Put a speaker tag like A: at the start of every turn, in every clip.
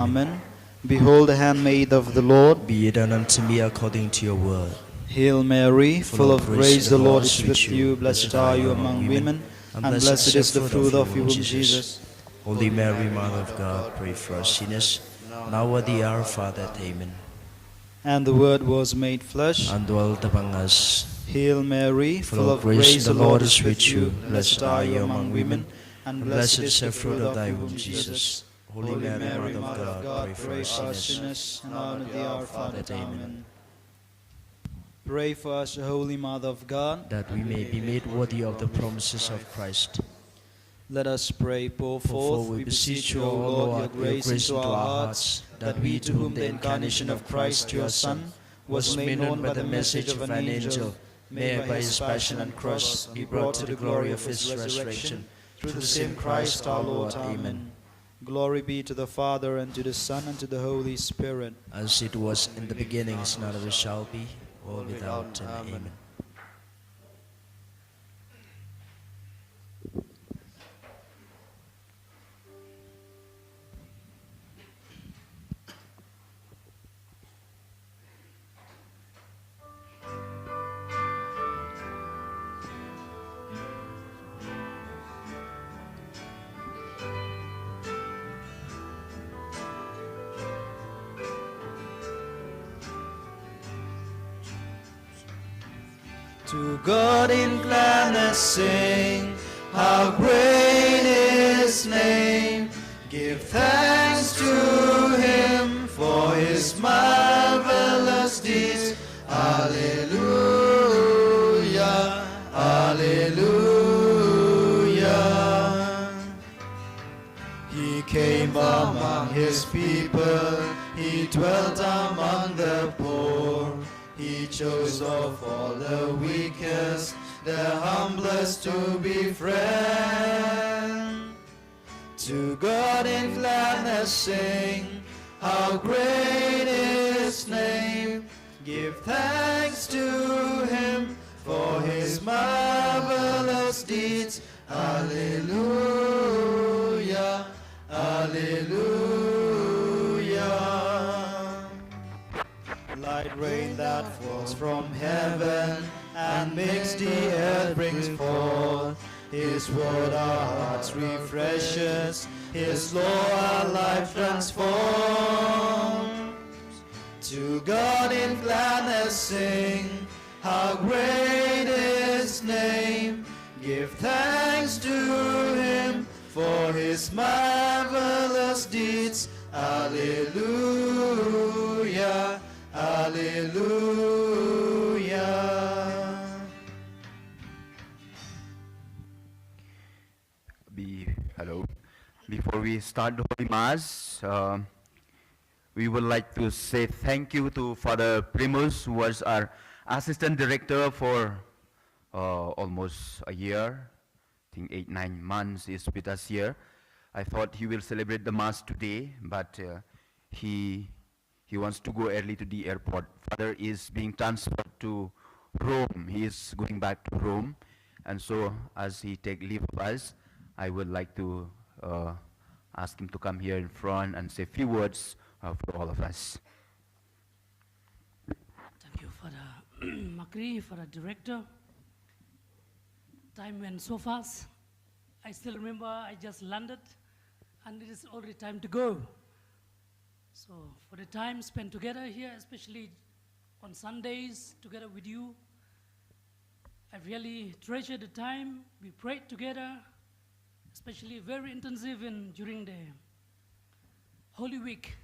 A: Amen. Behold the handmaid of the Lord.
B: Be it done unto me according to your word.
A: Hail Mary, full of grace, the Lord is with you. Blessed are you among women, and blessed is the fruit of your womb, Jesus.
B: Holy Mary, Mother of God, pray for us sinners, now at the hour of our death. Amen.
A: And the Word was made flesh,
B: And dwelt among us.
A: Hail Mary, full of grace, the Lord is with you. Blessed are you among women, and blessed is the fruit of thy womb, Jesus.
B: Holy Mary, Mother of God, pray for us sinners,
A: now and at the hour of our death.
B: Amen.
A: Amen. Pray for us, O Holy Mother of God,
B: that we may be made worthy of the promises of Christ.
A: Let us pray. Pour
B: For
A: forth,
B: we beseech you, O Lord, your grace into our hearts, that we, to whom the incarnation of Christ, your Son, was made known by the message of an angel, may by his passion and cross be brought to the glory of his resurrection, through the same Christ our Lord. Amen.
A: Glory be to the Father, and to the Son, and to the Holy Spirit.
B: As it was in the beginning, is now, ever shall be, world without end. Amen.
A: To God in gladness sing, how great His name. Give thanks to Him for His marvelous deeds. Alleluia, alleluia. He came among His people, He dwelt among the poor. He chose of all the weakest, the humblest to be friend. To God in gladness sing, how great His name. Give thanks to Him for His marvelous deeds. Alleluia, alleluia. Light rain that falls from heaven and makes the earth brings forth. His word our hearts refreshes, His law our life transforms. To God in gladness sing, how great His name. Give thanks to Him for His marvelous deeds. Alleluia, alleluia.
C: Hello. Before we start the Holy Mass, we would like to say thank you to Father Primos, who was our Assistant Director for almost a year. I think 8-9 months is with us here. I thought he will celebrate the Mass today, but he wants to go early to the airport. Father is being transferred to Rome. He is going back to Rome. And so as he takes leave of us, I would like to ask him to come here in front and say a few words for all of us.
D: Thank you, Father Makri, Father Director. Time went so fast. I still remember I just landed and it is already time to go. So for the time spent together here, especially on Sundays together with you, I really treasure the time we prayed together, especially very intensive during the Holy Week.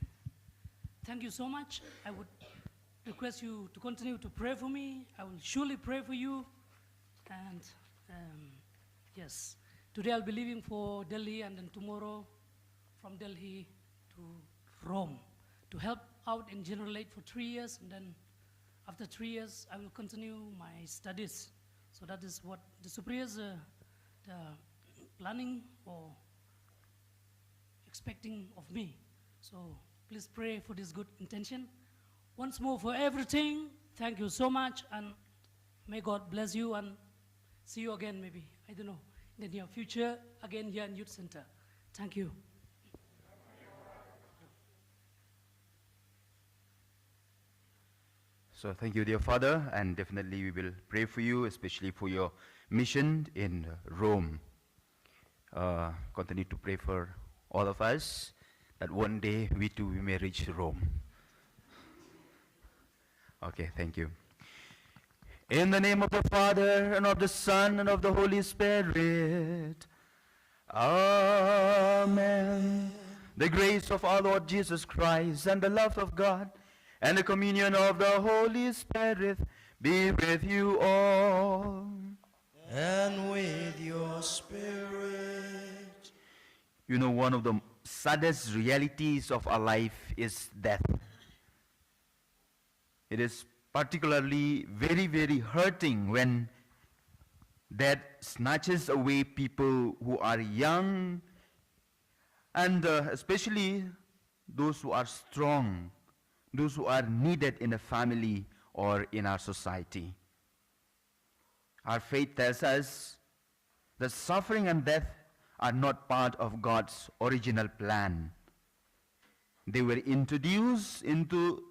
D: Thank you so much. I would request you to continue to pray for me. I will surely pray for you. And yes, today I'll be leaving for Delhi, and then tomorrow from Delhi to Rome to help out in General Aid for 3 years, and then after 3 years I will continue my studies. So that is what the superiors planning or expecting of me. So please pray for this good intention. Once more for everything, thank you so much, and may God bless you, and see you again maybe, I don't know, in the near future, again here in Youth Center. Thank you.
C: So thank you, dear Father, and definitely we will pray for you, especially for your mission in Rome. Continue to pray for all of us, that one day we too we may reach Rome. Okay, thank you. In the name of the Father, and of the Son, and of the Holy Spirit. Amen. The grace of our Lord Jesus Christ, and the love of God, and the communion of the Holy Spirit be with you all.
B: And with your spirit.
C: You know, one of the saddest realities of our life is death. It is particularly very, very hurting when death snatches away people who are young, and especially those who are strong, those who are needed in a family or in our society. Our faith tells us that suffering and death are not part of God's original plan. They were introduced into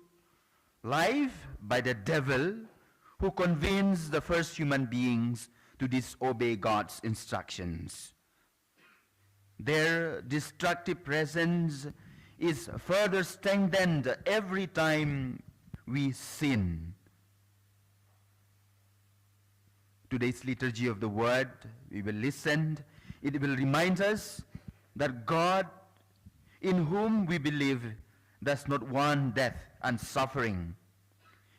C: life by the devil, who convinced the first human beings to disobey God's instructions. Their destructive presence is further strengthened every time we sin. Today's liturgy of the word, we will listen. It will remind us that God, in whom we believe, does not want death and suffering,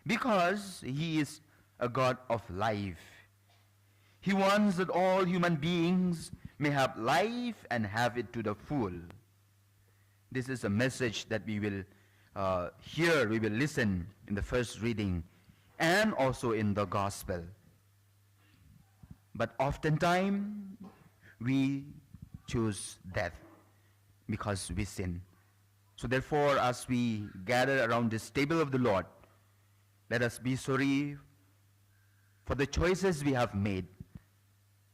C: because he is a God of life. He wants that all human beings may have life and have it to the full. This is a message that we will hear, we will listen in the first reading and also in the gospel. But oftentimes we choose death because we sin. So therefore, as we gather around this table of the Lord, let us be sorry for the choices we have made,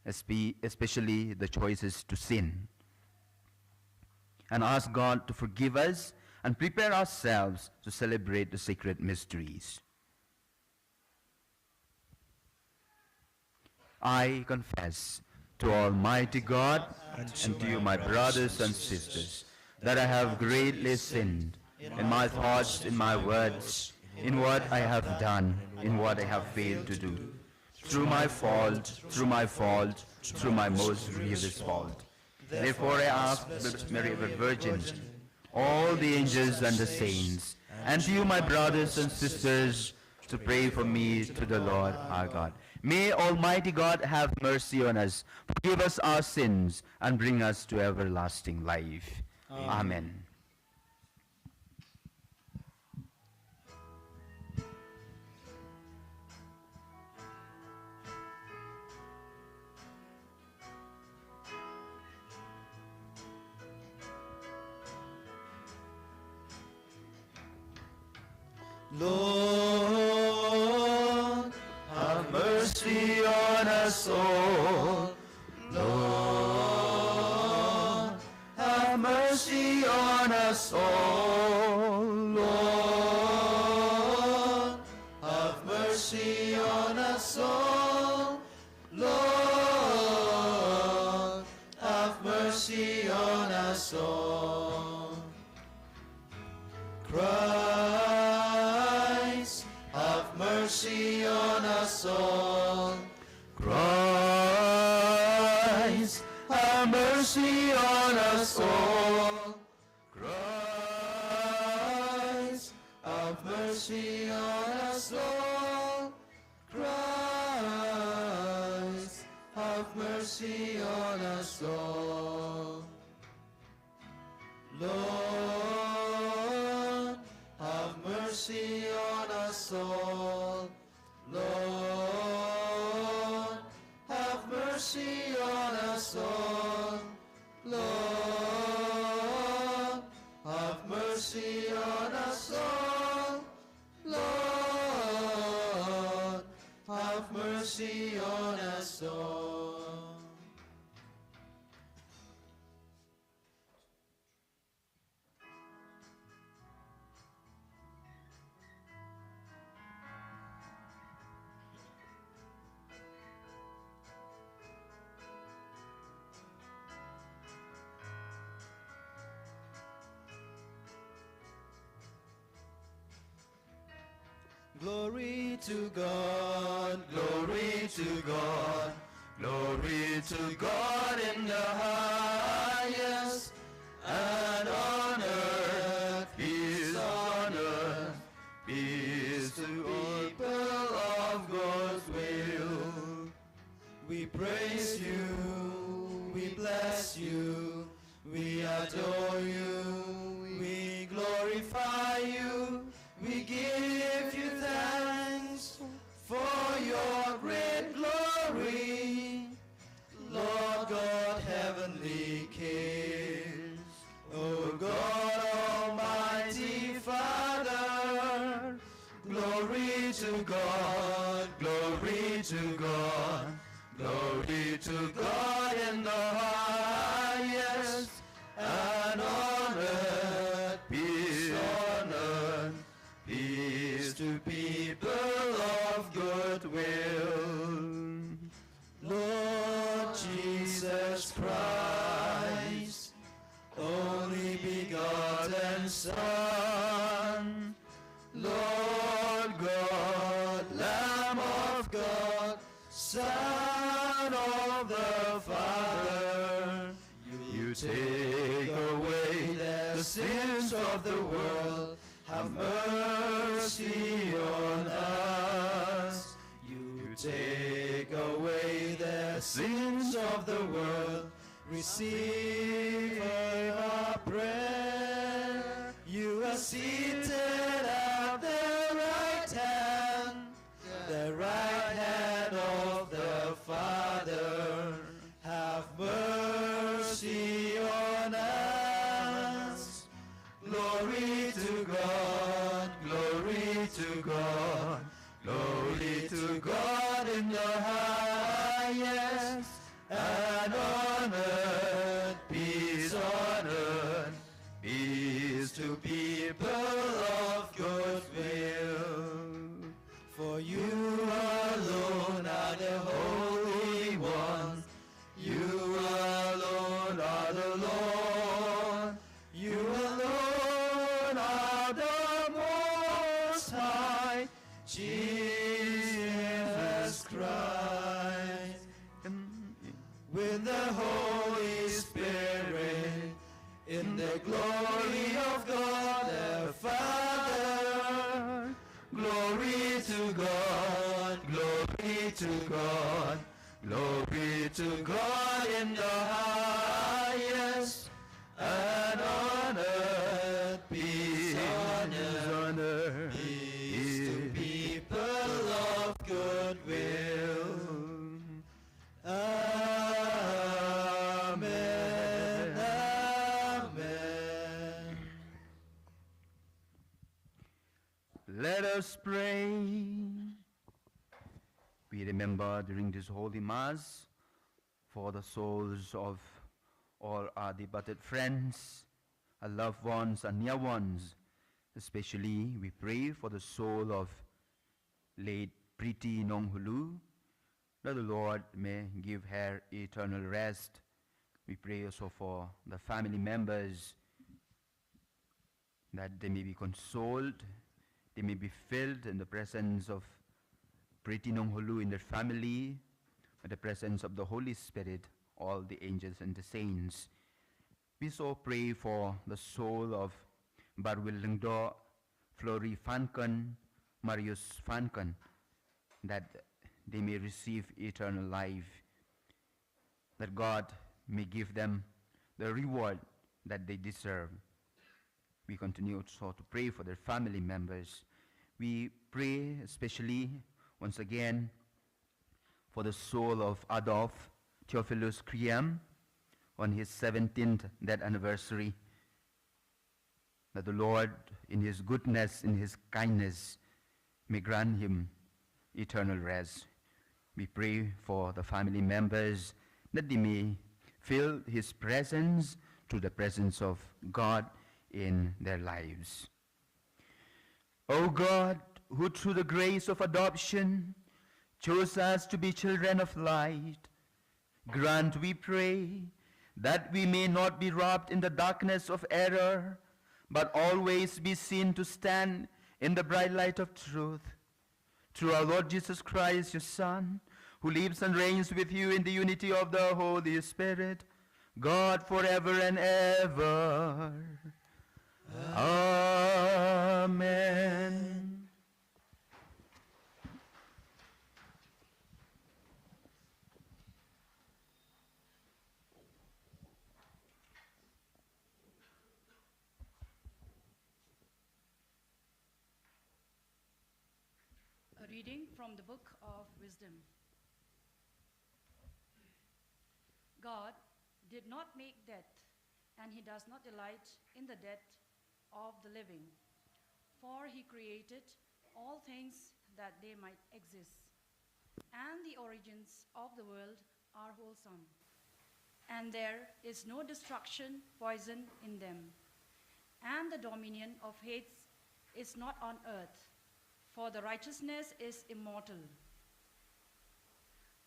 C: especially the choices to sin, and ask God to forgive us and prepare ourselves to celebrate the sacred mysteries. I confess to Almighty God and to you, my brothers and sisters, that I have greatly sinned in my thoughts, in my words, in what I have done, in what I have failed to do, through my fault, through my most grievous fault. Therefore I ask the Mary, the Virgin, all the angels and the saints, and to you, my brothers and sisters, to pray for me to the Lord our God. May Almighty God have mercy on us, forgive us our sins, and bring us to everlasting life. Amen.
A: Lord, have mercy on us all. Lord, have mercy on us all. Lord, have mercy on us all. Lord, have mercy on us all. Christ, have mercy on us all. Christ, have mercy on us all. Christ, have mercy on us all. Christ, have mercy on us all. Lord, have mercy on us all. Lord, have mercy on us all. Lord, have mercy on us all. Lord, have mercy on us all. Glory to God,
C: Glory to God, glory to God in the highest, and on earth peace on earth, peace to people of God's will.
A: we praise you, we bless you, we adore you, we glorify you, we give you thanks for your great glory, Lord God, heavenly King. O God, Almighty Father, glory to God,
C: Glory to God, glory to God in the highest, and on earth peace on earth, peace to people of good will.
A: Lord Jesus Christ, only begotten Son, Lord God, Lamb of God, Son of the Father,
C: You take away the sins of the world,
A: have mercy on us. You take away the sins of the world, receive our prayer. You are seated at the right hand of the Father. Have mercy on us. Glory to God, glory to God, glory to God in the highest, and on earth, peace on earth, peace to people of good will. For you alone are the Holy One, you alone are the Lord, you alone are the Most High, Jesus Christ. With the Holy Spirit, in the glory of God the Father, glory to God, glory to God, glory to God in the highest, and on earth peace on earth, peace to people of good will. Amen, amen.
C: Let us pray. We remember during this Holy Mass for the souls of all our departed friends, our loved ones, our near ones. Especially we pray for the soul of late Priti Nonghulu, that the Lord may give her eternal rest. We pray also for the family members, that they may be consoled, they may be filled in the presence of Priti Nonghulu in their family, with the presence of the Holy Spirit, all the angels and the saints. We so pray for the soul of Barwilingdo, Flori Fankan, Marius Fankan, that they may receive eternal life, that God may give them the reward that they deserve. We continue also to pray for their family members. We pray especially, once again, for the soul of Adolf Theophilus Kriem on his 17th death anniversary, that the Lord, in his goodness, in his kindness, may grant him eternal rest. We pray for the family members, that they may feel his presence through the presence of God in their lives. O God, who through the grace of adoption chose us to be children of light, grant, we pray, that we may not be wrapped in the darkness of error, but always be seen to stand in the bright light of truth. through our Lord Jesus Christ, your Son, who lives and reigns with you in the unity of the Holy Spirit, God forever and ever. Amen.
E: A reading from the Book of Wisdom. God did not make death, and he does not delight in the death of the living. For he created all things that they might exist, and the origins of the world are wholesome. And there is no destruction, poison in them. And the dominion of hate is not on earth, for the righteousness is immortal.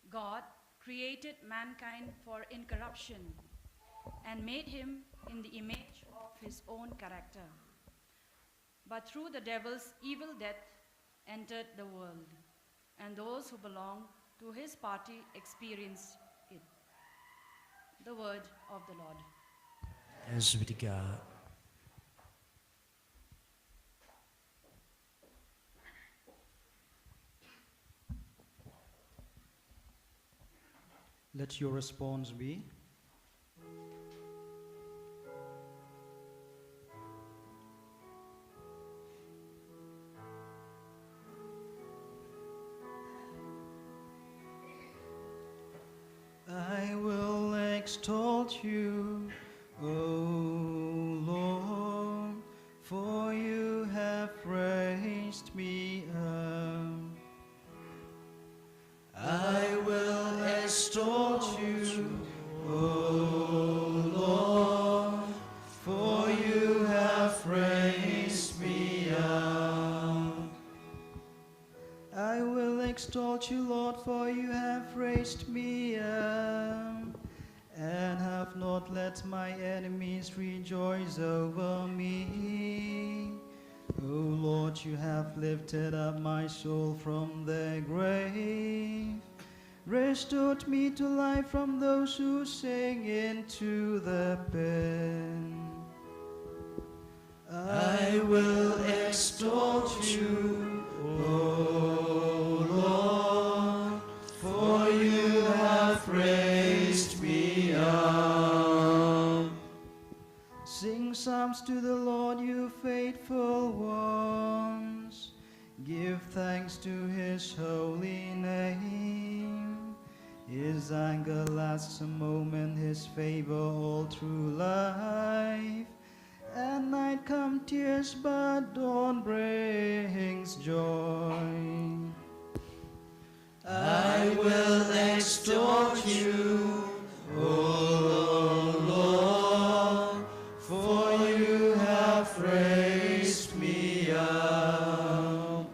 E: God created mankind for incorruption and made him in the image of his own character. But through the devil's evil death entered the world, and those who belong to his party experienced it. The word of the Lord.
B: Thanks be to God.
A: Let your response be, I will exalt you, O Lord, for you have raised me up. I will exalt you, O Lord, for you have raised me up. I will exalt you, Lord, for you have raised me up, and have not let my enemies rejoice over me. O Lord, you have lifted up my soul from the grave, restored me to life from those who sink into the pit. I will exalt you, O Lord, for you have raised me up. Sing psalms to the Lord, you faithful ones. Give thanks to his holy name. His anger lasts a moment, his favor all through life. At night come tears, but dawn brings joy. I will extort you, O Lord, for you have raised me up.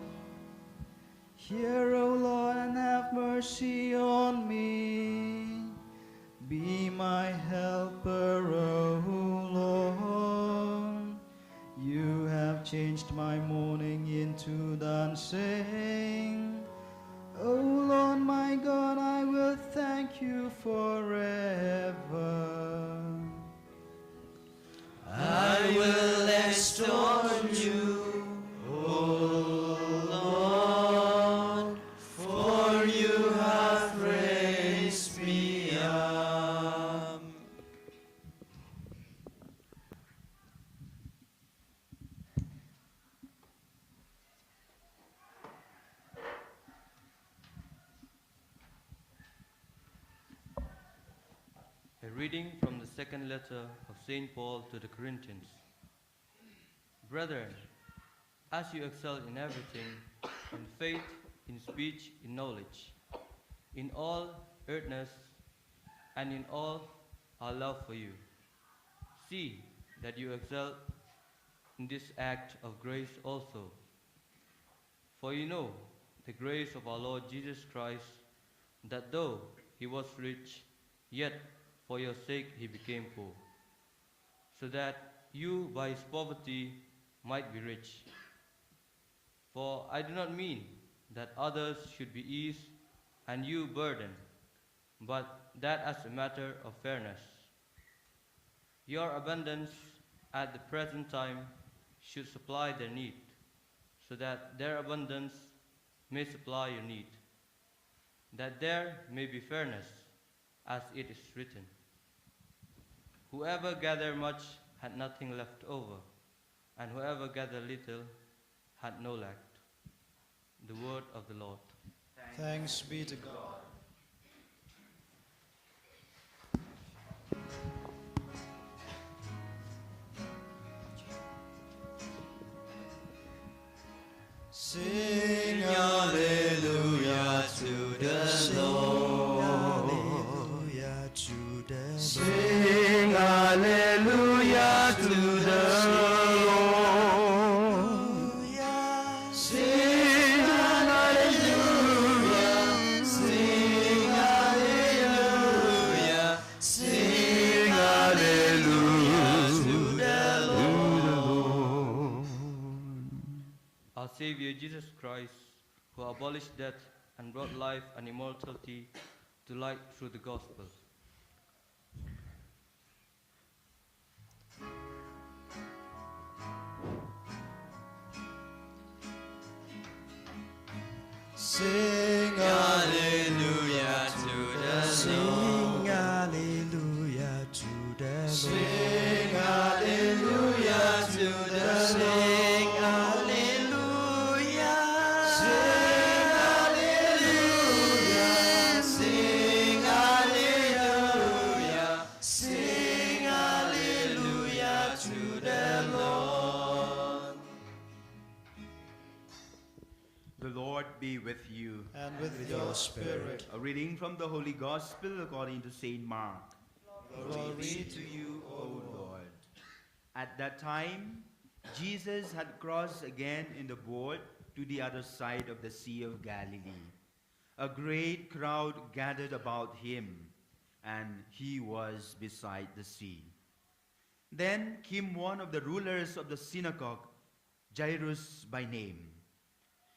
A: Hear, O Lord, and have mercy on me. Be my helper, O Lord. You have changed my mourning into dancing. O Lord my God, I will thank you forever. I will extol you, O Lord, for you have raised me up.
F: A reading from the second letter of St. Paul to the Corinthians. Brethren, as you excel in everything, in faith, in speech, in knowledge, in all earnestness, and in all our love for you, see that you excel in this act of grace also. For you know the grace of our Lord Jesus Christ, that though he was rich, yet for your sake he became poor, so that you by his poverty might be rich. For I do not mean that others should be eased and you burdened, but that as a matter of fairness. Your abundance at the present time should supply their need, so that their abundance may supply your need, that there may be fairness, as it is written. Whoever gathered much had nothing left over, and whoever gathered little had no lack. The word of the Lord.
A: Thanks be to God. Sing hallelujah to the Lord. Hallelujah to the Lord.
C: Sing hallelujah to the Lord. Sing hallelujah. Sing hallelujah. Sing hallelujah to the Lord.
F: Our Savior Jesus Christ, who abolished death and brought life and immortality to light through the gospel.
A: Sing hallelujah to the Lord. Sing hallelujah to the Lord. Sing hallelujah to the Lord. Sing hallelujah. Sing hallelujah. Sing hallelujah. Sing hallelujah to the Lord.
C: The Lord be with you.
A: And with your spirit.
C: A reading from the Holy Gospel according to Saint Mark. Glory to you, O Lord. At that time, Jesus had crossed again in the boat to the other side of the Sea of Galilee. A great crowd gathered about him, and he was beside the sea. Then came one of the rulers of the synagogue, Jairus by name.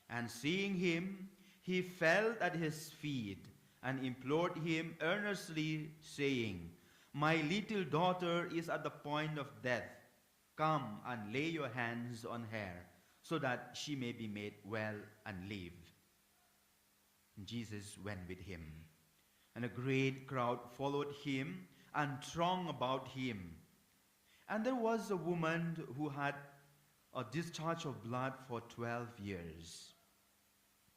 C: And seeing him, he fell at his feet and implored him earnestly, saying, "My little daughter is at the point of death. Come and lay your hands on her, so that she may be made well and live." And Jesus went with him, and a great crowd followed him and thronged about him. And there was a woman who had a discharge of blood for 12 years,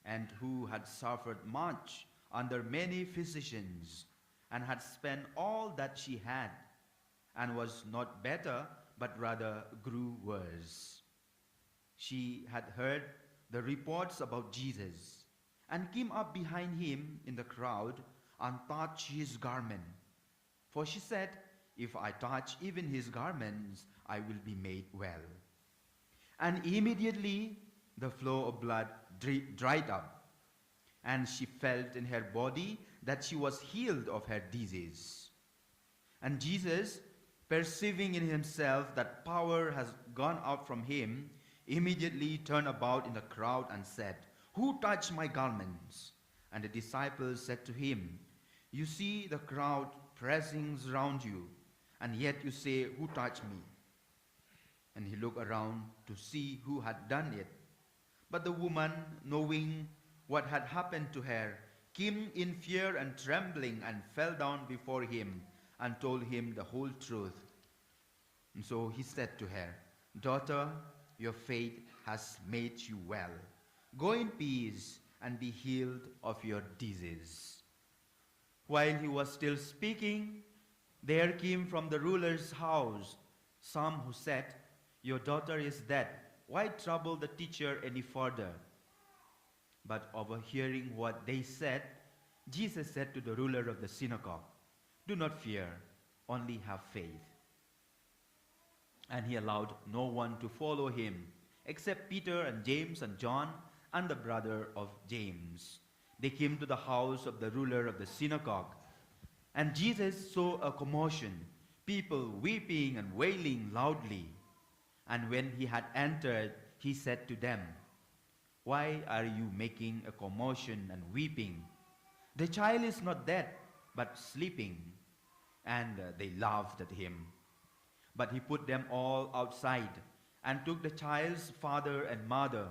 C: and who had suffered much under many physicians, and had spent all that she had, and was not better, but rather grew worse. She had heard the reports about Jesus, and came up behind him in the crowd, and touched his garment. For she said, "If I touch even his garments, I will be made well." And immediately the flow of blood dried up, and she felt in her body that she was healed of her disease. And Jesus, perceiving in himself that power has gone out from him, immediately turned about in the crowd and said, "Who touched my garments?" And the disciples said to him, "You see the crowd pressing around you, and yet you say, 'Who touched me?'" And he looked around to see who had done it. But the woman, knowing what had happened to her, came in fear and trembling, and fell down before him, and told him the whole truth. And so he said to her, "Daughter, your faith has made you well. Go in peace and be healed of your disease." While he was still speaking, there came from the ruler's house some who said, "Your daughter is dead. Why trouble the teacher any further?" But overhearing what they said, Jesus said to the ruler of the synagogue, "Do not fear, only have faith." And he allowed no one to follow him, except Peter and James and John and the brother of James. They came to the house of the ruler of the synagogue. And Jesus saw a commotion, people weeping and wailing loudly. And when he had entered, he said to them, Why are you making a commotion and weeping? The child is not dead, but sleeping. And they laughed at him. But he put them all outside and took the child's father and mother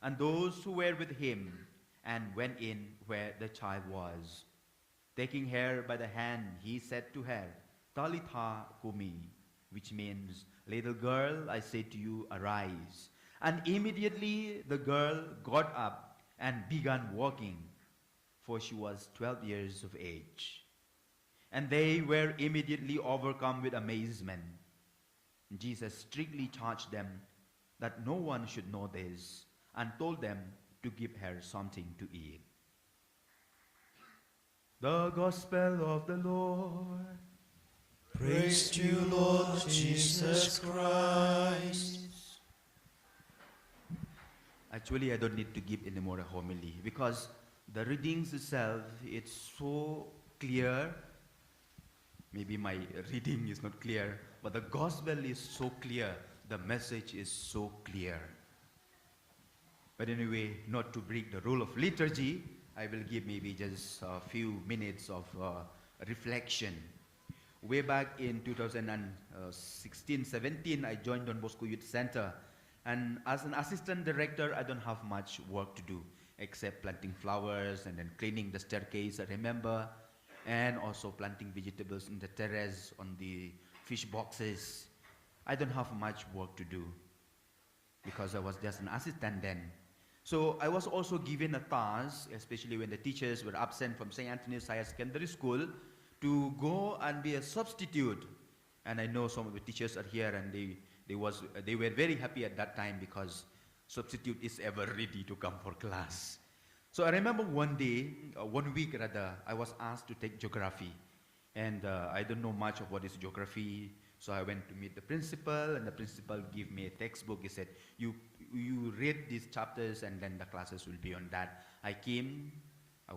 C: and those who were with him and went in where the child was. Taking her by the hand, he said to her, Talitha kumi, which means, little girl, I say to you, arise. And immediately the girl got up and began walking, for she was 12 years of age. And they were immediately overcome with amazement. Jesus strictly charged them that no one should know this, and told them to give her something to eat. The Gospel of the Lord.
A: Praise to you, Lord Jesus Christ.
C: Actually, I don't need to give any more a homily, because the readings itself, it's so clear. Maybe my reading is not clear, but the gospel is so clear. The message is so clear. But anyway, not to break the rule of liturgy, I will give maybe just a few minutes of reflection. Way back in 2016-17, I joined Don Bosco Youth Center. And as an assistant director, I don't have much work to do, except planting flowers and then cleaning the staircase, I remember, and also planting vegetables in the terrace on the fish boxes. I don't have much work to do because I was just an assistant then. So I was also given a task, especially when the teachers were absent from St. Anthony's Higher Secondary School, to go and be a substitute. And I know some of the teachers are here, and they were very happy at that time because substitute is ever ready to come for class. So I remember one week rather, I was asked to take geography. And I don't know much of what is geography. So I went to meet the principal, and the principal gave me a textbook. He said, you read these chapters, and then the classes will be on that. I came, I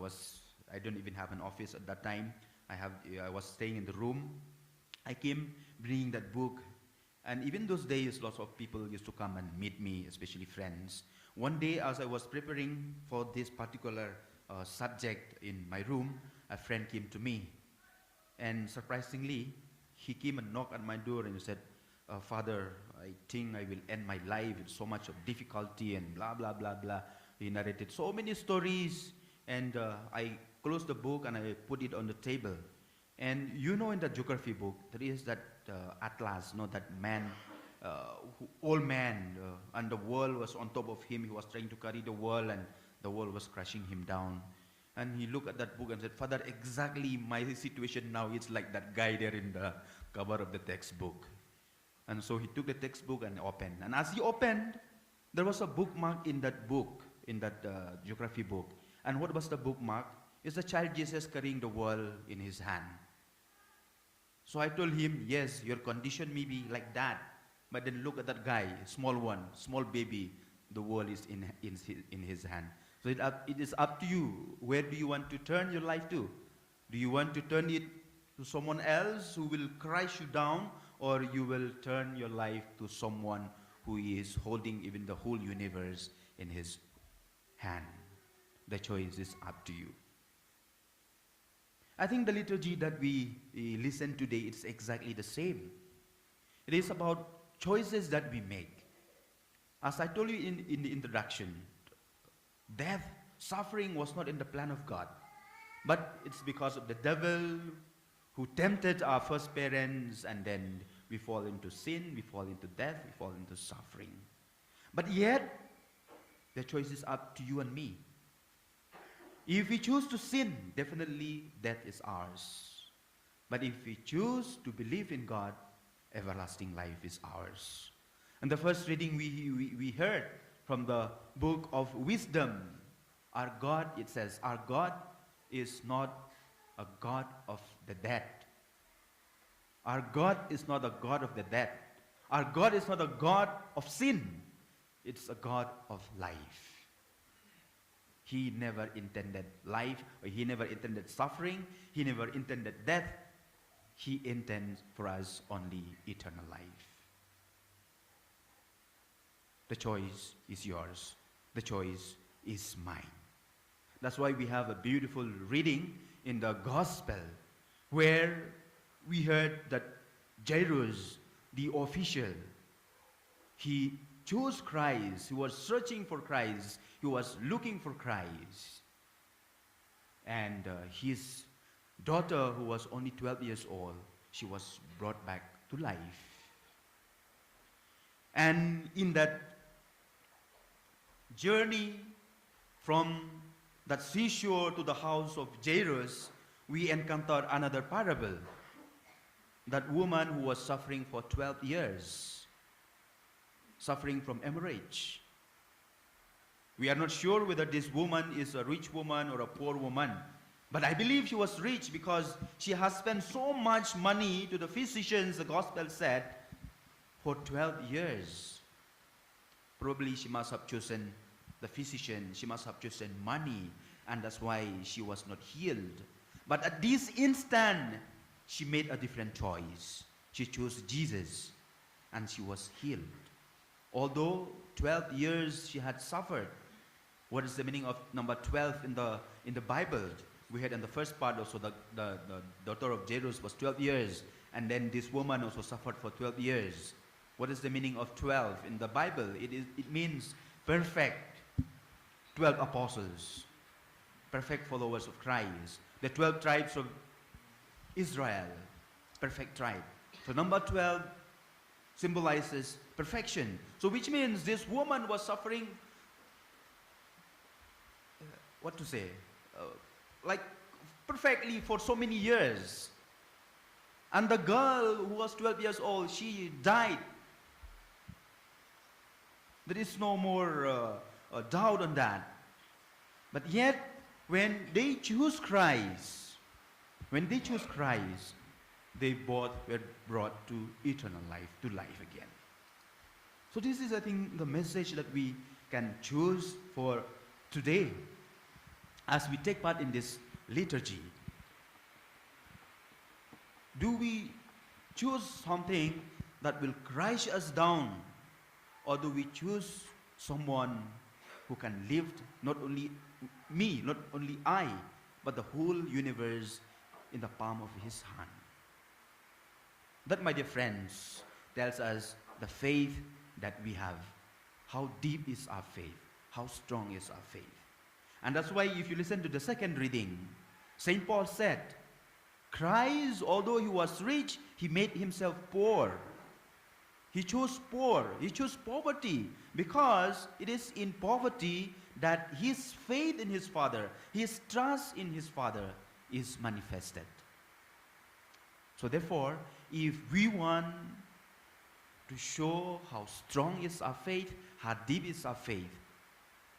C: don't even have an office at that time. I was staying in the room. I came bringing that book. And even those days, lots of people used to come and meet me, especially friends. One day, as I was preparing for this particular subject in my room, a friend came to me. And surprisingly, he came and knocked at my door and he said, Father, I think I will end my life with so much of difficulty and blah, blah, blah, blah. He narrated so many stories. And I closed the book and I put it on the table. And you know, in the geography book, there is that atlas, that man, old man, and the world was on top of him. He was trying to carry the world, and the world was crushing him down. And he looked at that book and said, Father, exactly my situation now is like that guy there in the cover of the textbook. And so he took the textbook and opened. And as he opened, there was a bookmark in that book, in that geography book. And what was the bookmark? It's the child Jesus carrying the world in his hand. So I told him, yes, your condition may be like that, but then look at that guy, small one, small baby, the world is in his hand. So it is up to you. Where do you want to turn your life to? Do you want to turn it to someone else who will crush you down, or you will turn your life to someone who is holding even the whole universe in his hand? The choice is up to you. I think the liturgy that we listen today, it's exactly the same. It is about choices that we make. As I told you in the introduction, death, suffering was not in the plan of God. But it's because of the devil who tempted our first parents, and then we fall into sin, we fall into death, we fall into suffering. But yet, the choice is up to you and me. If we choose to sin, definitely death is ours. But if we choose to believe in God, everlasting life is ours. And the first reading we heard from the book of wisdom, our God, it says, our God is not a God of the dead. Our God is not a God of the dead. Our God is not a God of sin. It's a God of life. He never intended life, or he never intended suffering, he never intended death. He intends for us only eternal life. The choice is yours. the choice is mine. That's why we have a beautiful reading in the Gospel where we heard that Jairus, the official, he chose Christ, he was searching for Christ, he was looking for Christ. And his daughter, who was only 12 years old, she was brought back to life. And in that journey from that seashore to the house of Jairus, we encounter another parable. That woman who was suffering for 12 years, suffering from hemorrhage. We are not sure whether this woman is a rich woman or a poor woman, but I believe she was rich because she has spent so much money to the physicians, the Gospel said, for 12 years. Probably she must have chosen the physician, she must have chosen money, and that's why she was not healed. But at this instant, she made a different choice. She chose Jesus, and she was healed. Although 12 years she had suffered. What is the meaning of number 12 in the Bible? We had in the first part also the daughter of Jairus was 12 years, and then this woman also suffered for 12 years. What is the meaning of 12 in the Bible? It means perfect 12 apostles, perfect followers of Christ. The 12 tribes of Israel, perfect tribe. So number 12 symbolizes perfection. So which means this woman was suffering, like perfectly for so many years. And the girl who was 12 years old, she died. There is no more doubt on that. But yet, when they choose Christ, they both were brought to eternal life, to life again. So this is, I think, the message that we can choose for today as we take part in this liturgy. Do we choose something that will crush us down, or do we choose someone who can lift not only me, not only I, but the whole universe in the palm of his hand? That, my dear friends, tells us the faith that we have. How deep is our faith? How strong is our faith? And that's why if you listen to the second reading, St. Paul said, Christ, although he was rich, he made himself poor. He chose poor, he chose poverty, because it is in poverty that his faith in his Father, his trust in his Father is manifested. So therefore, if we want to show how strong is our faith, how deep is our faith,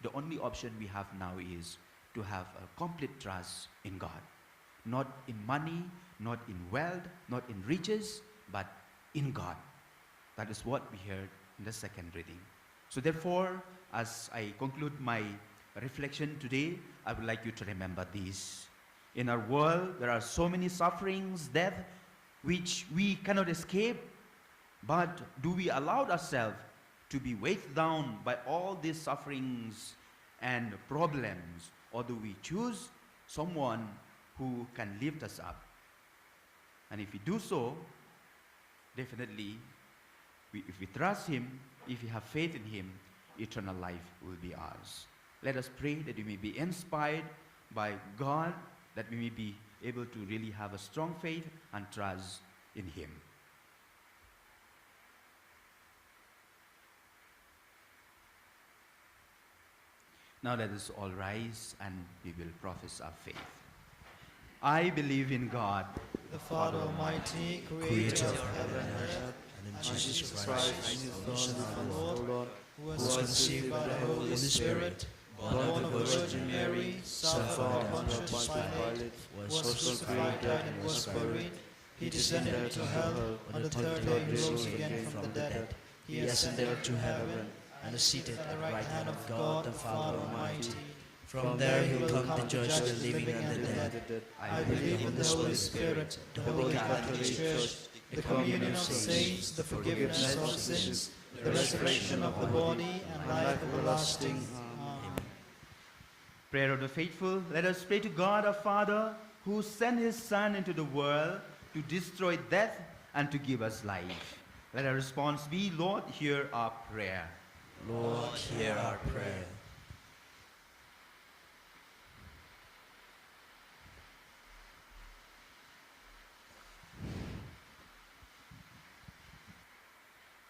C: the only option we have now is to have a complete trust in God. Not in money, not in wealth, not in riches, but in God. That is what we heard in the second reading. So therefore, as I conclude my reflection today, I would like you to remember this. In our world, there are so many sufferings, death, which we cannot escape. But do we allow ourselves to be weighed down by all these sufferings and problems? Or do we choose someone who can lift us up? And if we do so, definitely, if we trust him, if we have faith in him, eternal life will be ours. Let us pray that we may be inspired by God, that we may be able to really have a strong faith and trust in him. Now let us all rise and we will profess our faith. I believe in God,
A: the Father Almighty, creator of heaven and earth, and in Jesus Christ, his Son, our Lord, who was conceived by the Holy Spirit, born of the Virgin Mary, suffered under Pontius Pilate, was crucified, died, and was buried. He descended into hell. On the third day he rose again from the dead. He ascended to heaven and is seated at the right hand of God the Father Almighty. From there he will come to judge the living and the dead. I believe in the Holy Spirit, the Holy Catholic Church, the communion of saints, the forgiveness of sins, the resurrection of the body, and life everlasting.
C: Prayer of the faithful, let us pray to God our Father, who sent his Son into the world to destroy death and to give us life. Let our response be, Lord, hear our prayer.
B: Lord, hear our prayer.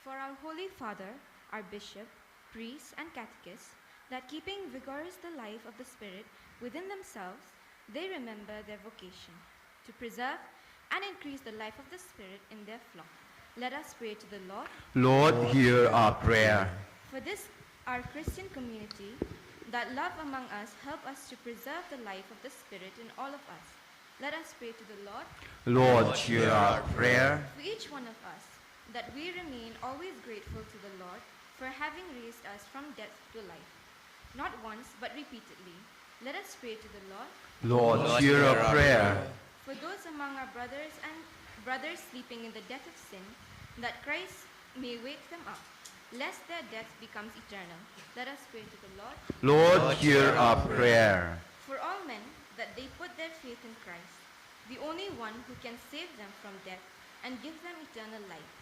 G: For our Holy Father, our Bishop, priests, and catechists, that keeping vigorous the life of the Spirit within themselves, they remember their vocation to preserve and increase the life of the Spirit in their flock. Let us pray to the Lord.
C: Lord, hear our prayer.
G: For this, our Christian community, that love among us help us to preserve the life of the Spirit in all of us. Let us pray to the Lord.
C: Lord, hear our prayer.
G: For each one of us, that we remain always grateful to the Lord for having raised us from death to life. Not once, but repeatedly. Let us pray to the Lord.
C: Lord, hear our prayer.
G: For those among our brothers sleeping in the death of sin, that Christ may wake them up, lest their death becomes eternal. Let us pray to the Lord.
C: Lord, hear our prayer.
G: For all men, that they put their faith in Christ, the only one who can save them from death and give them eternal life.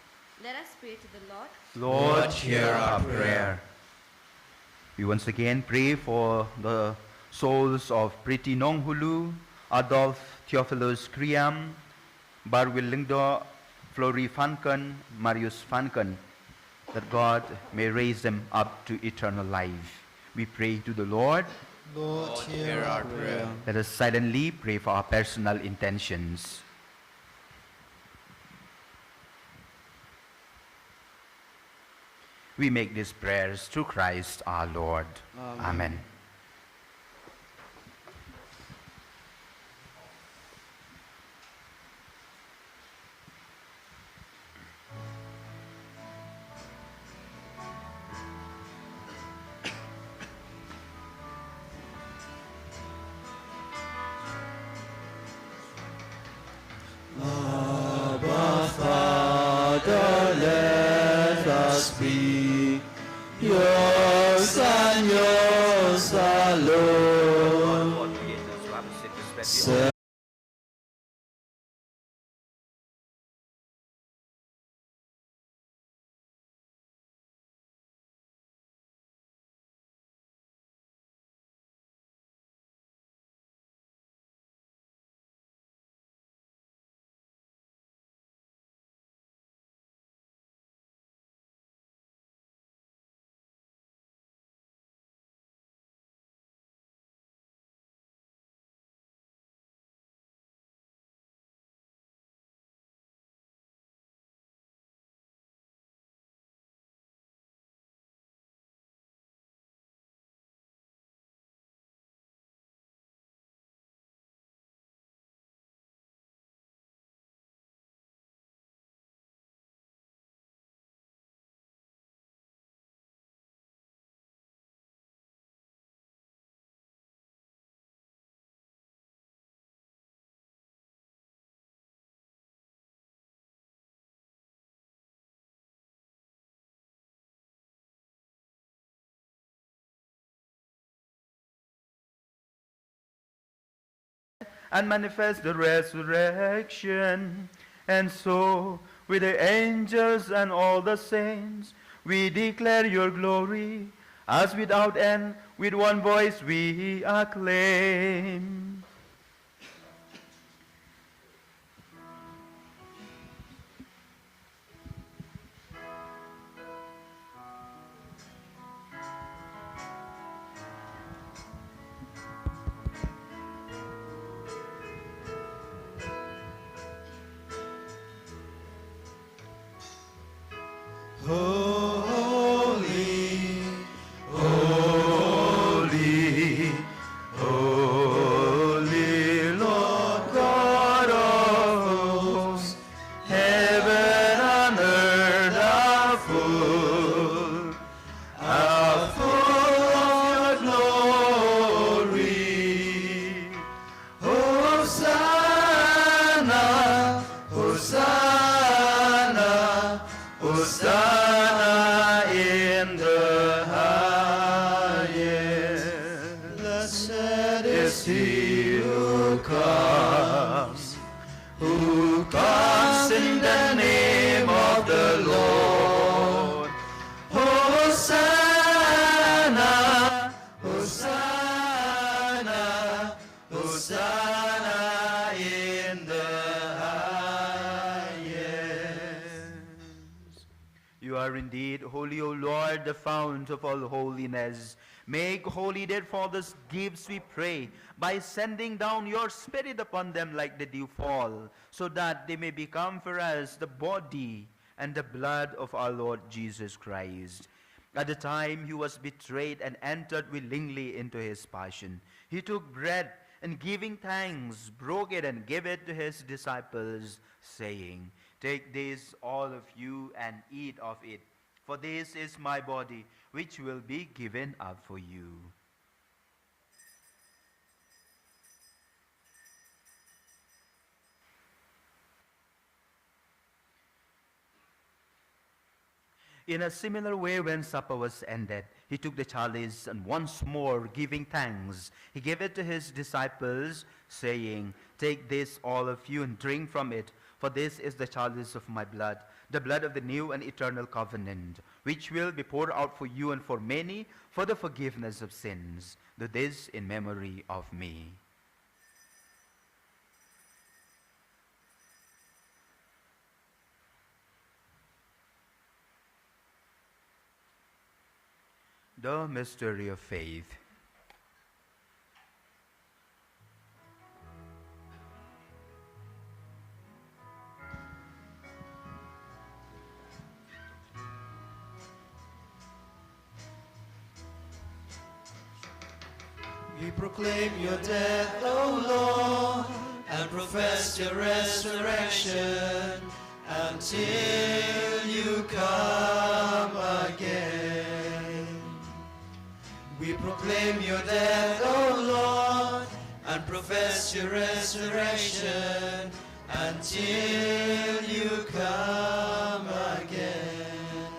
G: Let us pray to the Lord.
C: Lord, hear our prayer. We once again pray for the souls of Priti Nonghulu, Adolf Theophilus Kriam, Barwil Lingdo, Flori Fankan, Marius Fankan, that God may raise them up to eternal life. We pray to the Lord.
A: Lord, hear our prayer.
C: Let us silently pray for our personal intentions. We make these prayers through Christ our Lord. Amen.
A: Abba, Father, let us be yours and yours alone.
C: And manifest the resurrection. And so, with the angels and all the saints, we declare your glory, as without end, with one voice we acclaim.
A: Holy, holy, holy.
C: indeed holy, O Lord, the fount of all holiness. Make holy therefore these gifts, we pray, by sending down your Spirit upon them like the dew fall, so that they may become for us the body and the blood of our Lord Jesus Christ. At the time he was betrayed and entered willingly into his passion, he took bread, and giving thanks, broke it and gave it to his disciples, saying, Take this, all of you, and eat of it, for this is my body, which will be given up for you. In a similar way, when supper was ended, he took the chalice, and once more giving thanks, he gave it to his disciples, saying, Take this, all of you, and drink from it, for this is the chalice of my blood, the blood of the new and eternal covenant, which will be poured out for you and for many for the forgiveness of sins. Do this in memory of me. The mystery of faith.
A: We proclaim your death, O Lord, and profess your resurrection until you come again. We proclaim your death, O Lord, and profess your resurrection until you come again.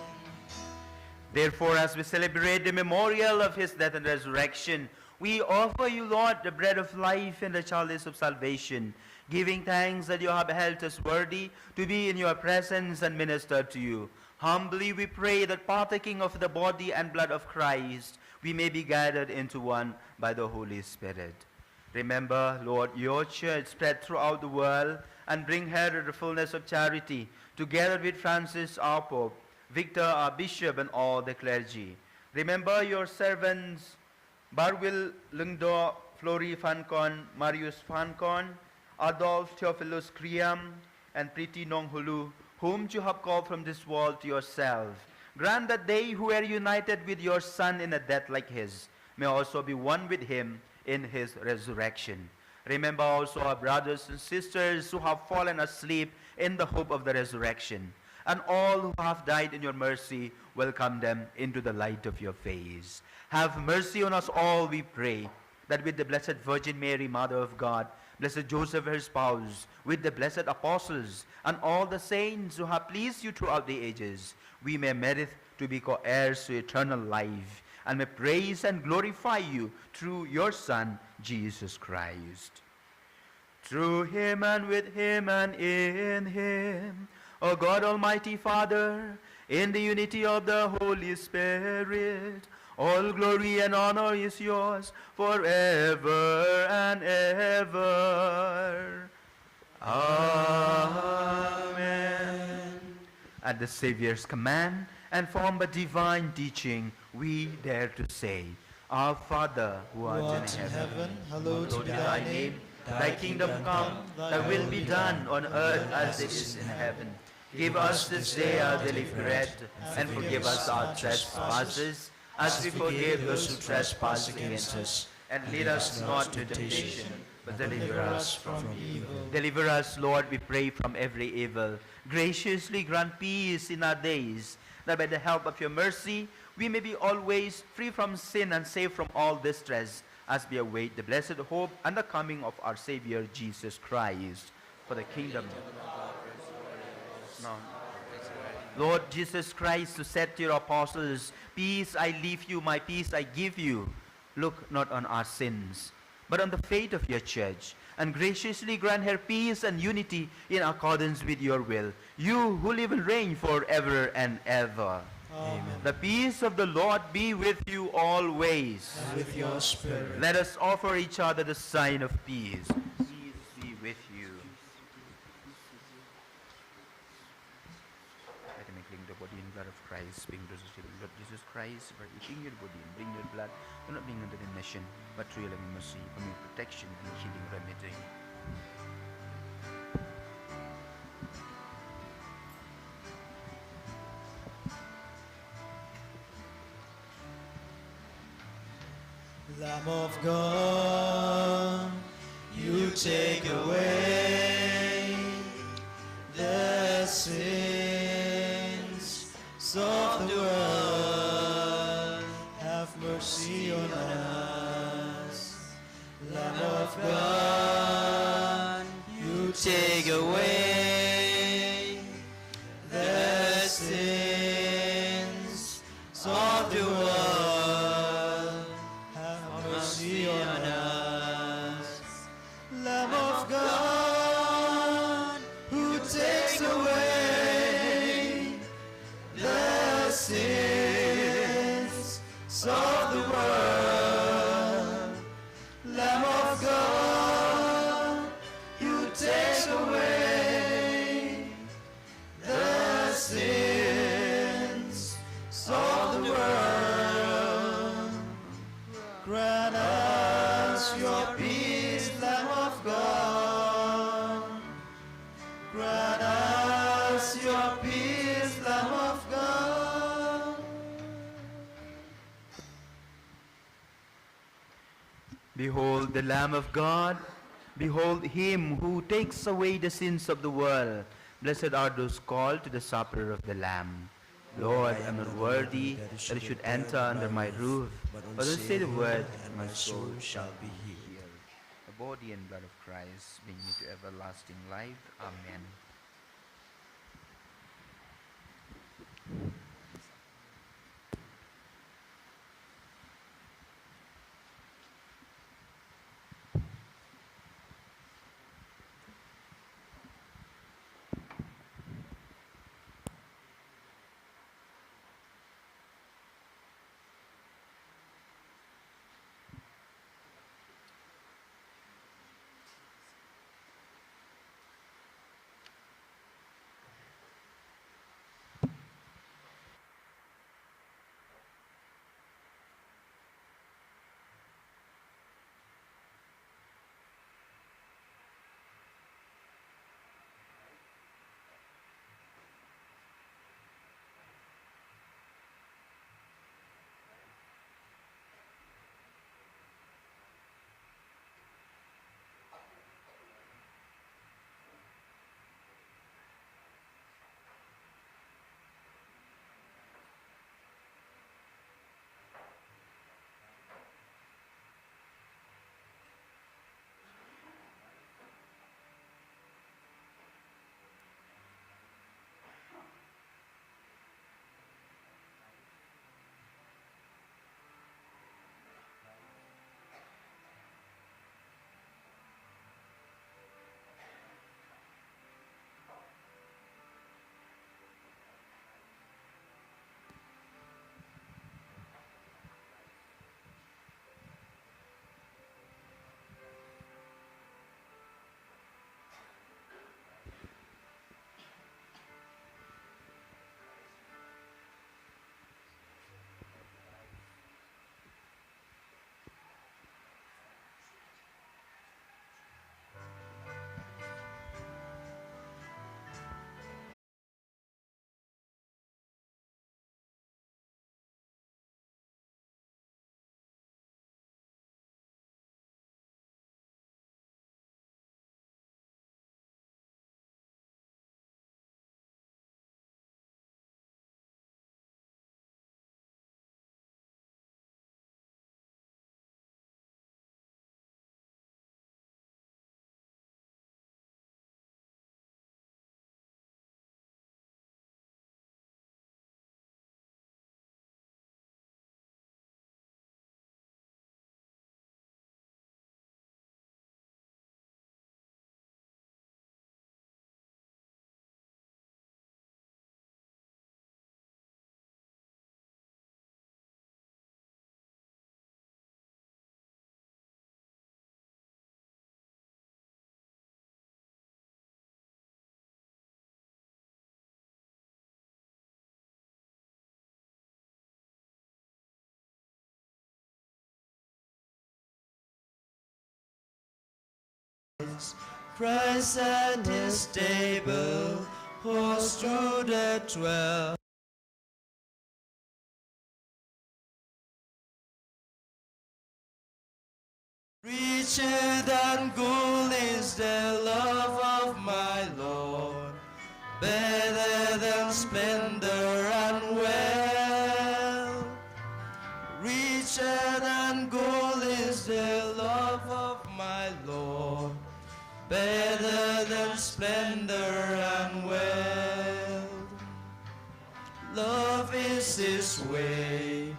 C: Therefore, as we celebrate the memorial of his death and resurrection, we offer you, Lord, the bread of life and the chalice of salvation, giving thanks that you have held us worthy to be in your presence and minister to you. Humbly we pray that partaking of the body and blood of Christ, we may be gathered into one by the Holy Spirit. Remember, Lord, your church spread throughout the world, and bring her to the fullness of charity, together with Francis our Pope, Victor our Bishop, and all the clergy. Remember your servants, Barwil Lungdo, Flori Fancon, Marius Fancon, Adolf Theophilus Kriam, and Priti Nonghulu, whom you have called from this world to yourself. Grant that they who were united with your Son in a death like his may also be one with him in his resurrection. Remember also our brothers and sisters who have fallen asleep in the hope of the resurrection, and all who have died in your mercy, welcome them into the light of your face. Have mercy on us all, we pray, that with the Blessed Virgin Mary, Mother of God, Blessed Joseph, her spouse, with the blessed apostles, and all the saints who have pleased you throughout the ages, we may merit to be co-heirs to eternal life, and may praise and glorify you through your Son, Jesus Christ. Through him and with him and in him, O God Almighty Father, in the unity of the Holy Spirit, all glory and honor is yours forever and ever. Amen. At the Savior's command and formed by divine teaching, we dare to say, Our Father, who art in heaven,
A: hallowed be thy name.
C: Thy kingdom come, thy will be done on earth as it is in heaven. Give us this day our daily bread, and forgive us our trespasses, as we forgive those who trespass against us. And lead us not into temptation, but deliver us from evil. Deliver us, Lord, we pray, from every evil. Graciously grant peace in our days, that by the help of your mercy, we may be always free from sin and safe from all distress, as we await the blessed hope and the coming of our Savior, Jesus Christ. For the kingdom. No. Lord Jesus Christ, who said to your apostles, Peace I leave you, my peace I give you. Look not on our sins, but on the faith of your church, and graciously grant her peace and unity in accordance with your will, you who live and reign forever and ever.
A: Amen.
C: The peace of the Lord be with you always.
A: And with your spirit.
C: Let us offer each other the sign of peace. Peace be with you. Let me cling the body and blood of Christ Christ, being resurrected, Lord Jesus Christ, for eating your body and bring your blood, do not being under damnation, but through your loving mercy, from your protection and healing remedy.
A: Lamb of God, you take away the sins of the world. Have mercy on us. Lamb of God, you take away the sins of the world. Have mercy on us. Lamb of God, who takes away the sins of the world. Lamb of God, you take away the sins of the world. Grant us your peace, Lamb of God. Grant us your peace, Lamb of God.
C: Behold the Lamb of God. Behold him who takes away the sins of the world. Blessed are those called to the supper of the Lamb. Lord, I am not worthy that you should enter under my roof, but only say the word, and my soul shall be healed. The body and blood of Christ, bring me to everlasting life. Amen.
A: feast. Christ at his table, hosts through the 12. Richer than gold is the love of my Lord, better than splendor and wealth. Richer than gold is the love of my Lord, better than splendor and wealth. Love is his way,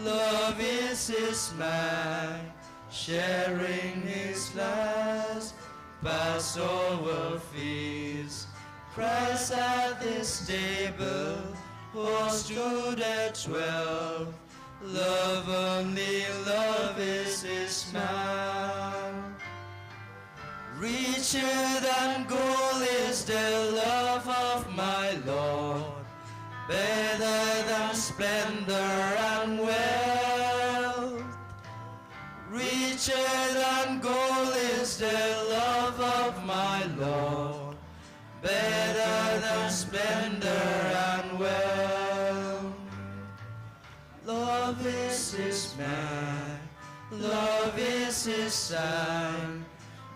A: love is his mind, sharing his last Passover feast. Christ at his table, hosts to the 12. Love only, love is his smile. Richer than gold is the love of my Lord, better than splendor and wealth. Richer than gold is the love of my Lord, better than splendor and wealth. Love is his man, love is his sign,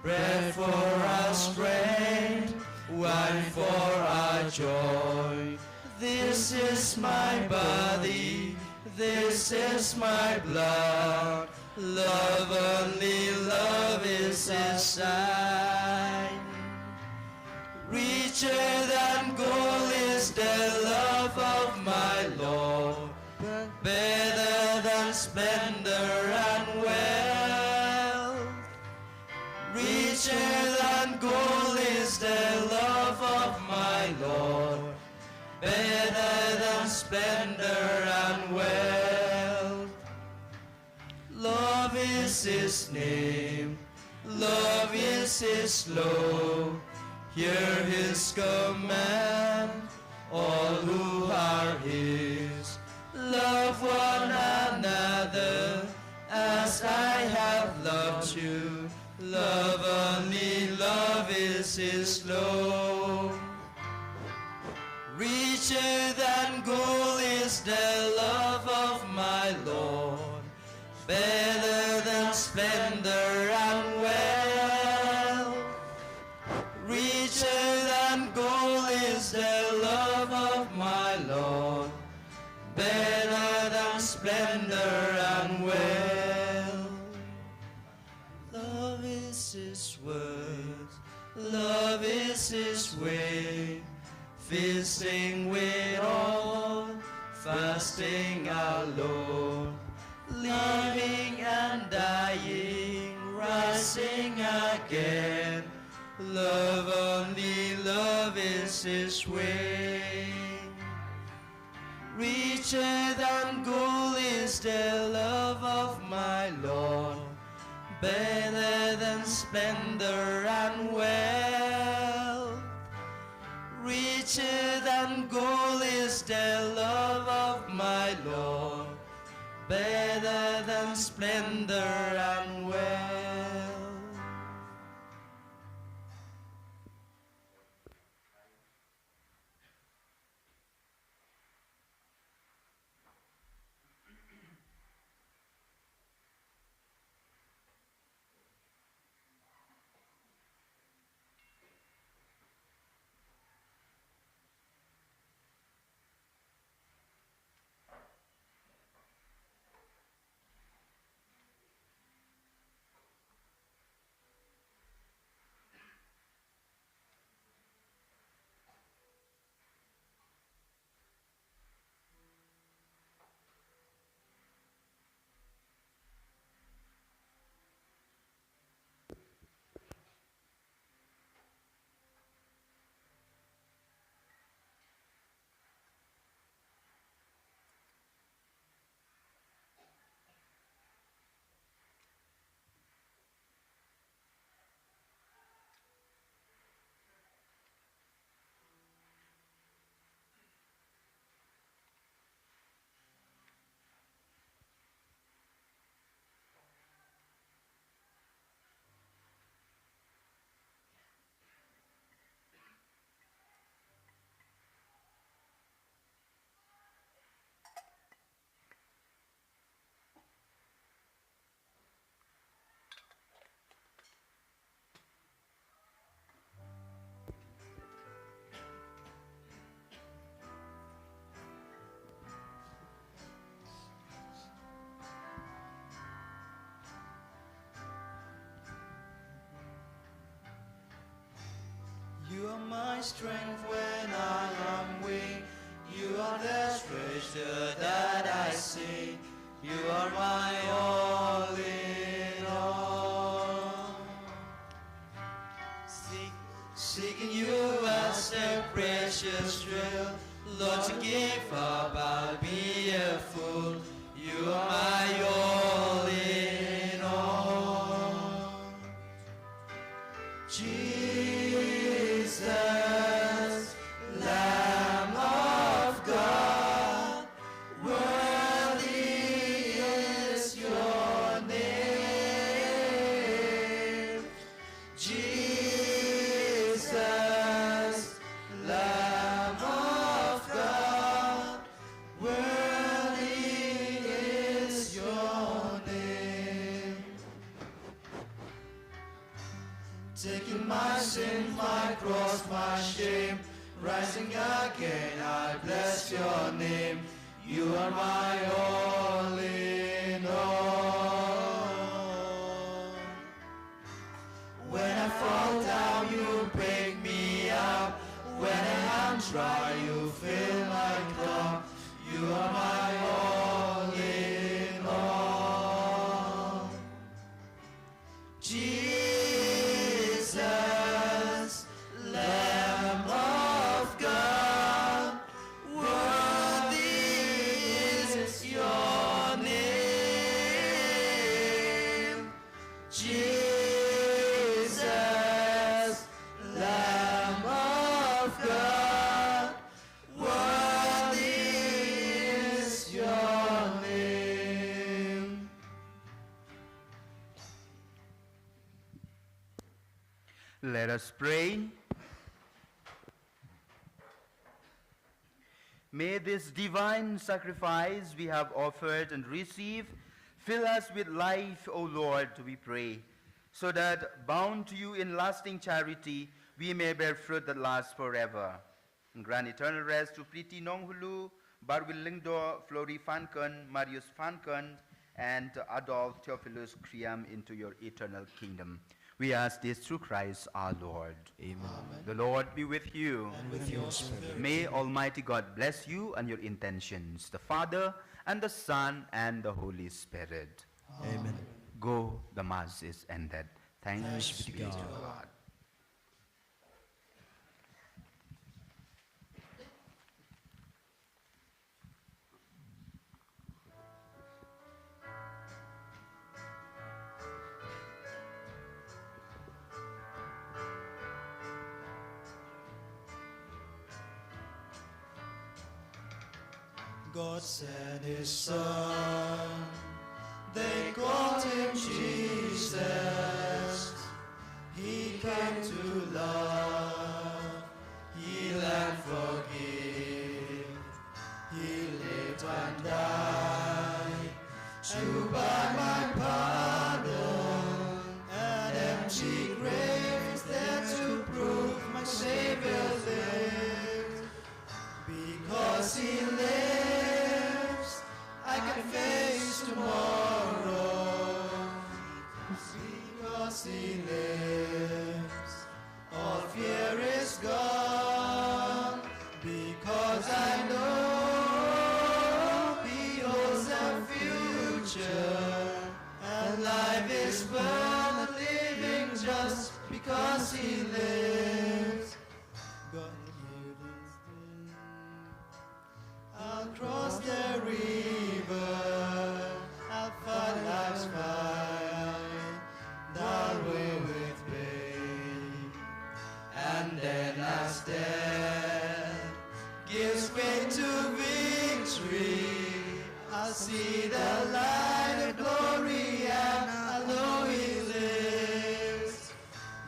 A: bread for our strength, wine for our joy. This is my body, this is my blood. Love only, love is his sign. Richer than gold is the love of my Lord, better than splendor and wealth. Richer than gold is the love of my Lord, better than splendor and wealth. Love is his name, love is his law. Hear his command, all who are his. Love one another as I have loved you. Love only, love is his law. Richer than gold is the love of my Lord, better than splendor and wealth. Richer than gold is the love of my Lord, better than splendor and wealth. Love is his words, love is his way, feasting with all, fasting our Lord, living and dying, rising again. Love only, love is his way. Richer than gold is the love of my Lord, better than splendor and wealth. Richer than gold is the love of my Lord, better than splendor and wealth. my strength when I am weak. You are the treasure that I see. You are my all in all. Seeking you as a precious jewel, Lord, to give up, I'll be a fool. You are my all in all. Jesus, Lamb of God, worthy is your name. Jesus, Lamb of God, worthy is your name. Taking my sin, my cross, my shame, rising again, I bless your name. You are my all in all. When I fall down, you pick me up. When I am dry, you fill my cup. You are my all in all. Jesus, Lamb of God, worthy is your name. Jesus, Lamb of God, worthy is your name.
C: Let us pray. May this divine sacrifice we have offered and received fill us with life, O Lord, we pray, so that, bound to you in lasting charity, we may bear fruit that lasts forever. And grant eternal rest to Priti Nonghulu, Barwil Lingdo, Flori Fankan, Marius Fankan, and Adolf Theophilus Kriam into your eternal kingdom. We ask this through Christ our Lord.
B: Amen.
C: The Lord be with you.
B: And with your spirit.
C: May Almighty God bless you and your intentions, the Father and the Son and the Holy Spirit.
B: Amen.
C: Go, the Mass is ended. Thanks be to God.
A: God sent his Son, they called him Jesus. He came to love, heal and forgive. He lived and died to buy my pardon. An empty grave is there to prove my Savior lives. Because he lives, I can face tomorrow. Because he lives, all fear is gone. Because I know he holds the future, and life is worth living just because he lives. God healed his sin. I'll cross the river, I'll fight life's fight, that way with pain. And then as death gives way to victory, I'll see the light of glory, and I know he lives.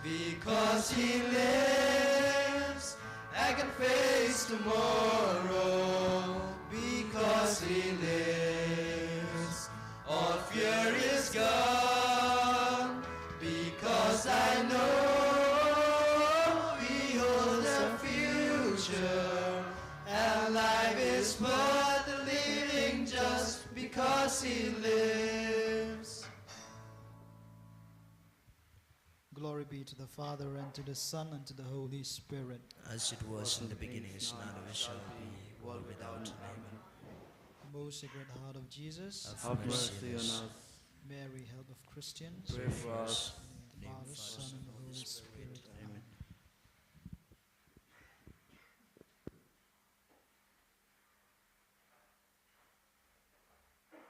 A: Because he lives, I can face tomorrow. Because he lives, all fear is gone. Because I know he holds the future, and life is worth living just because he lives. Glory be to the Father, and to the Son, and to the Holy Spirit.
B: As it was in the beginning, is now, and ever shall be, world without end. Amen.
A: Most Sacred Heart of Jesus,
B: Have mercy on us.
A: Mary, help of Christians,
B: Pray for us.
A: in the name of the Father, Son, and the Holy Spirit.